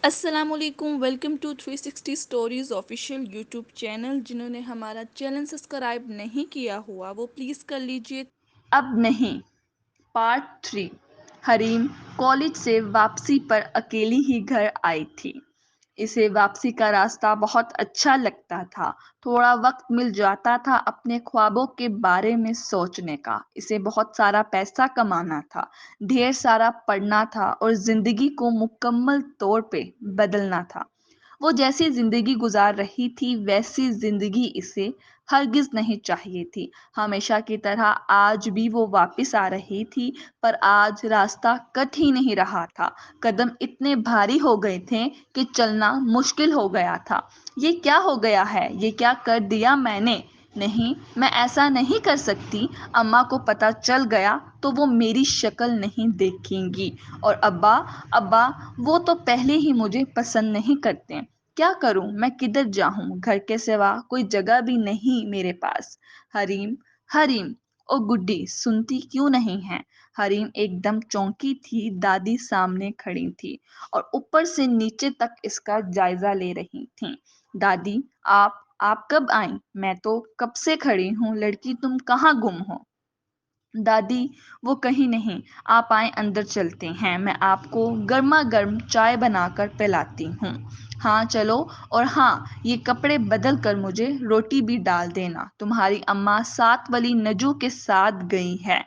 السلام علیکم، welcome to 360 stories official YouTube channel. جنہوں نے ہمارا چینل سبسکرائب نہیں کیا ہوا وہ پلیز کر لیجئے۔ اب نہیں، پارٹ 3۔ حریم کالج سے واپسی پر اکیلی ہی گھر آئی تھی۔ اسے واپسی کا راستہ بہت اچھا لگتا تھا۔ تھوڑا وقت مل جاتا تھا اپنے خوابوں کے بارے میں سوچنے کا۔ اسے بہت سارا پیسہ کمانا تھا، ڈھیر سارا پڑھنا تھا اور زندگی کو مکمل طور پہ بدلنا تھا۔ وہ جیسی زندگی گزار رہی تھی ویسی زندگی اسے ہرگز نہیں چاہیے تھی۔ ہمیشہ کی طرح آج بھی وہ واپس آ رہی تھی، پر آج راستہ کٹ ہی نہیں رہا تھا۔ قدم اتنے بھاری ہو گئے تھے کہ چلنا مشکل ہو گیا تھا۔ یہ کیا ہو گیا ہے؟ یہ کیا کر دیا میں نے؟ نہیں، میں ایسا نہیں کر سکتی۔ اماں کو پتہ چل گیا تو وہ میری شکل نہیں دیکھیں گی، اور ابا وہ تو پہلے ہی مجھے پسند نہیں کرتے۔ کیا کروں؟ میں کدھر جاؤں؟ گھر کے سوا کوئی جگہ بھی نہیں میرے پاس۔ حریم، حریم، او گڈی، سنتی کیوں نہیں ہے؟ حریم ایک دم چونکی تھی۔ دادی سامنے کھڑی تھی اور اوپر سے نیچے تک اس کا جائزہ لے رہی تھیں۔ دادی، آپ کب آئیں؟ میں تو کب سے کھڑی ہوں، لڑکی تم کہاں گم ہو؟ دادی، وہ کہیں نہیں، آپ آئیں، اندر چلتے ہیں، میں آپ کو گرما گرم چائے بنا کر پلاتی ہوں۔ ہاں چلو، اور ہاں، یہ کپڑے بدل کر مجھے روٹی بھی ڈال دینا۔ تمہاری اماں ساتھ والی نجو کے ساتھ گئی ہے۔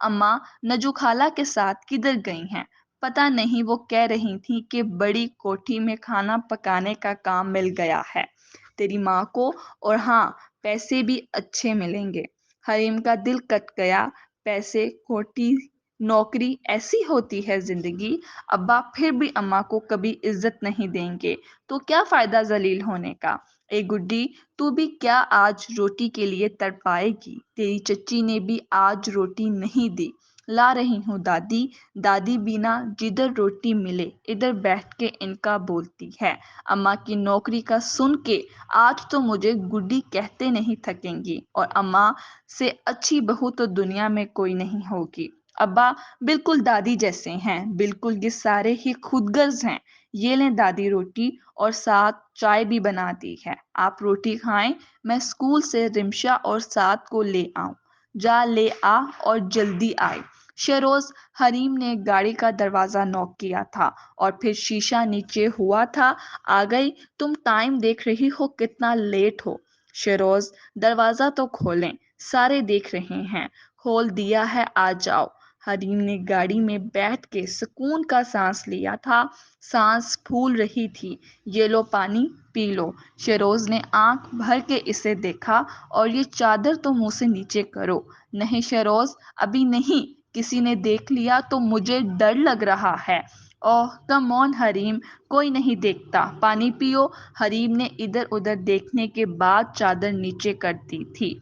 اماں نجو خالہ کے ساتھ کدھر گئی ہیں؟ پتہ نہیں، وہ کہہ رہی تھی کہ بڑی کوٹھی میں کھانا پکانے کا کام مل گیا ہے تیری ماں کو، اور ہاں، پیسے بھی اچھے ملیں گے۔ حریم کا دل کٹ گیا۔ پیسے، کوٹھی، نوکری، ایسی ہوتی ہے زندگی۔ ابا پھر بھی اماں کو کبھی عزت نہیں دیں گے تو کیا فائدہ ذلیل ہونے کا؟ اے گڈی، تو بھی کیا آج روٹی کے لیے تڑپائے گی؟ تیری چچی نے بھی آج روٹی نہیں دی۔ لا رہی ہوں دادی۔ دادی بینا جدھر روٹی ملے ادھر بیٹھ کے ان کا بولتی ہے۔ اماں کی نوکری کا سن کے آج تو مجھے گڈی کہتے نہیں تھکیں گی، اور اماں سے اچھی بہو تو دنیا میں کوئی نہیں ہوگی۔ ابا بالکل دادی جیسے ہیں، بالکل، یہ سارے ہی خود غرض ہیں۔ یہ لیں دادی روٹی، اور ساتھ چائے بھی بنا دی ہے۔ آپ روٹی کھائیں، میں اسکول سے رمشا اور ساتھ کو لے آؤں۔ جا لے آ اور جلدی آئے۔ شہروز، حریم نے گاڑی کا دروازہ نوک کیا تھا اور پھر شیشہ نیچے ہوا تھا۔ آ گئی؟ تم ٹائم دیکھ رہی ہو کتنا لیٹ ہو؟ شہروز، دروازہ تو کھولیں، سارے دیکھ رہے ہیں۔ کھول دیا ہے، آ جاؤ۔ حریم نے گاڑی میں بیٹھ کے سکون کا سانس لیا تھا۔ سانس پھول رہی تھی۔ یہ لو پانی، پی لو۔ شہروز نے آنکھ بھر کے اسے دیکھا، اور یہ چادر تو منہ سے نیچے کرو۔ نہیں شہروز، ابھی نہیں، کسی نے دیکھ لیا تو مجھے ڈر لگ رہا ہے۔ اوہ کم آن حریم، کوئی نہیں دیکھتا، پانی پیو۔ حریم نے ادھر ادھر دیکھنے کے بعد چادر نیچے کر دی تھی،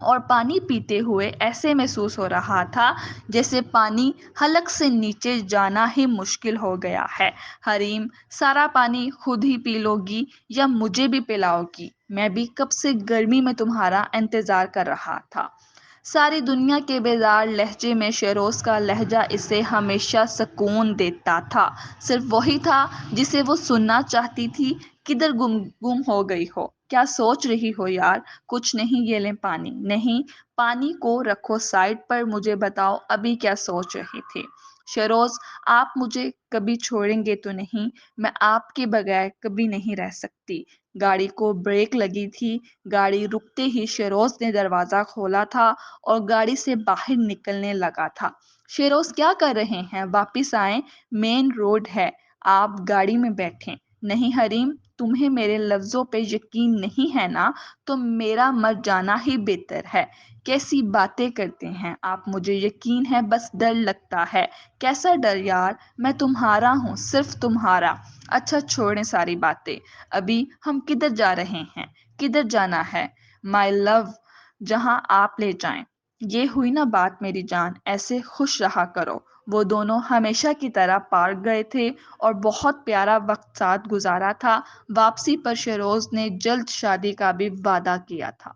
اور پانی پیتے ہوئے ایسے محسوس ہو رہا تھا جیسے پانی حلق سے نیچے جانا ہی مشکل ہو گیا ہے۔ حریم، سارا پانی خود ہی پی لو گی یا مجھے بھی پلاؤ گی؟ میں بھی کب سے گرمی میں تمہارا انتظار کر رہا تھا۔ ساری دنیا کے بیزار لہجے میں شہروز کا لہجہ اسے ہمیشہ سکون دیتا تھا۔ صرف وہی تھا جسے وہ سننا چاہتی تھی۔ کدھر گم ہو گئی ہو؟ کیا سوچ رہی ہو یار؟ کچھ نہیں، یہ لیں پانی۔ نہیں، پانی کو رکھو سائڈ پر، مجھے بتاؤ ابھی کیا سوچ رہی تھی؟ شہروز، آپ مجھے کبھی چھوڑیں گے تو نہیں؟ میں آپ کے بغیر کبھی نہیں رہ سکتی۔ گاڑی کو بریک لگی تھی۔ گاڑی رکتے ہی شہروز نے دروازہ کھولا تھا اور گاڑی سے باہر نکلنے لگا تھا۔ شہروز، کیا کر رہے ہیں؟ واپس آئیں، مین روڈ ہے، آپ گاڑی میں بیٹھیں۔ نہیں حریم، تمہیں میرے لفظوں پہ یقین نہیں ہے نا؟ تو میرا مر جانا ہی بہتر ہے۔ کیسی باتیں کرتے ہیں آپ؟ مجھے یقین ہے، بس ڈر لگتا ہے۔ کیسا ڈر یار؟ میں تمہارا ہوں، صرف تمہارا۔ اچھا چھوڑیں ساری باتیں، ابھی ہم کدھر جا رہے ہیں؟ کدھر جانا ہے مائی لو؟ جہاں آپ لے جائیں۔ یہ ہوئی نا بات میری جان، ایسے خوش رہا کرو۔ وہ دونوں ہمیشہ کی طرح پارک گئے تھے اور بہت پیارا وقت ساتھ گزارا تھا۔ واپسی پر شہروز نے جلد شادی کا بھی وعدہ کیا تھا۔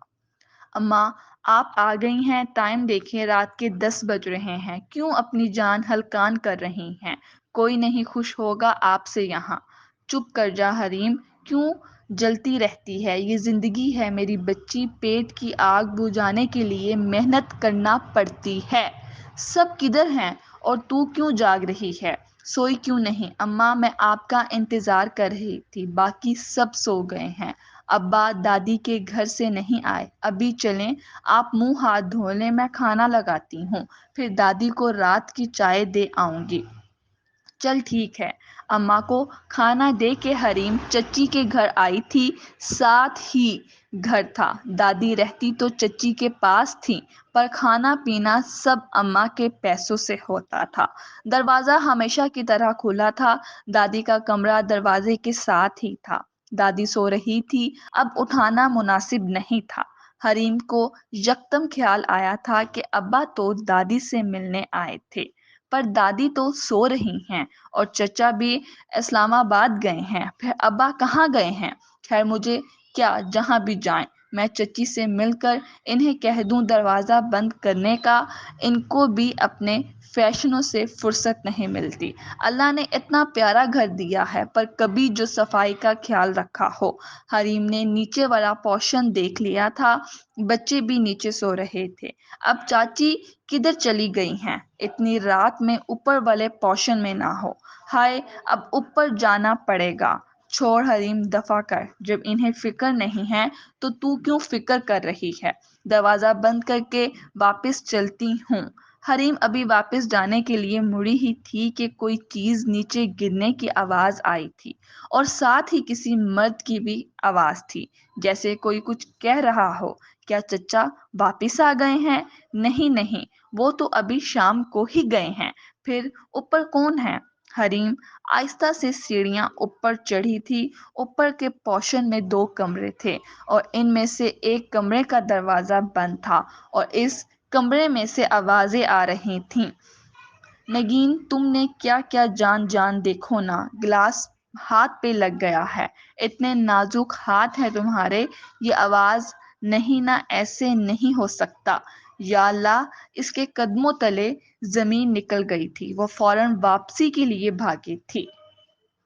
اماں، آپ آ گئی ہیں؟ ٹائم دیکھیں، رات کے 10 بج رہے ہیں، کیوں اپنی جان ہلکان کر رہی ہیں؟ کوئی نہیں خوش ہوگا آپ سے یہاں۔ چپ کر جا حریم، کیوں جلتی رہتی ہے؟ یہ زندگی ہے میری بچی، پیٹ کی آگ بجھانے کے لیے محنت کرنا پڑتی ہے۔ سب کدھر ہیں اور تو کیوں جاگ رہی ہے؟ سوئی کیوں نہیں؟ اماں میں آپ کا انتظار کر رہی تھی، باقی سب سو گئے ہیں۔ ابا دادی کے گھر سے نہیں آئے، ابھی چلیں، آپ منہ ہاتھ دھو لیں، میں کھانا لگاتی ہوں، پھر دادی کو رات کی چائے دے آؤں گی۔ چل ٹھیک ہے۔ اماں کو کھانا دے کے حریم چچی کے گھر آئی تھی، ساتھ ہی گھر تھا۔ دادی رہتی تو چچی کے پاس تھی، پر کھانا پینا سب اماں کے پیسوں سے ہوتا تھا۔ دروازہ ہمیشہ کی طرح کھلا تھا، دادی کا کمرہ دروازے کے ساتھ ہی تھا۔ دادی سو رہی تھی، اب اٹھانا مناسب نہیں تھا۔ حریم کو یکدم خیال آیا تھا کہ ابا تو دادی سے ملنے آئے تھے، پر دادی تو سو رہی ہیں اور چچا بھی اسلام آباد گئے ہیں، پھر ابا کہاں گئے ہیں؟ خیر مجھے کیا، جہاں بھی جائیں، میں چچی سے مل کر انہیں کہہ دوں دروازہ بند کرنے کا۔ ان کو بھی اپنے فیشنوں سے فرصت نہیں ملتی۔ اللہ نے اتنا پیارا گھر دیا ہے، پر کبھی جو صفائی کا خیال رکھا ہو۔ حریم نے نیچے والا پورشن دیکھ لیا تھا، بچے بھی نیچے سو رہے تھے۔ اب چاچی کدھر چلی گئی ہیں؟ اتنی رات میں اوپر والے پورشن میں نہ ہو۔ ہائے، اب اوپر جانا پڑے گا۔ چھوڑ حریم، دفع کر، جب انہیں فکر نہیں ہے تو کیوں فکر کر رہی ہے؟ دروازہ بند کر کے واپس چلتی ہوں۔ حریم ابھی واپس جانے کے لیے مڑی ہی تھی کہ کوئی چیز نیچے گرنے کی آواز آئی تھی، اور ساتھ ہی کسی مرد کی بھی آواز تھی، جیسے کوئی کچھ کہہ رہا ہو۔ کیا چچا واپس آ گئے ہیں؟ نہیں نہیں، وہ تو ابھی شام کو ہی گئے ہیں۔ پھر اوپر کون ہے؟ حریم آہستہ سے سیڑھیاں اوپر چڑھی تھی۔ اوپر کے پورشن میں 2 کمرے تھے، اور ان میں سے ایک کمرے کا دروازہ بند تھا، اور اس کمرے میں سے آوازیں آ رہی تھیں۔ نگین، تم نے کیا کیا؟ جان جان دیکھو نا، گلاس ہاتھ پہ لگ گیا ہے، اتنے نازک ہاتھ ہیں تمہارے۔ یہ آواز نہیں نا، ایسے نہیں ہو سکتا۔ یا اللہ، اس کے قدموں تلے زمین نکل گئی تھی، وہ فوراً واپسی کے لیے بھاگی تھی۔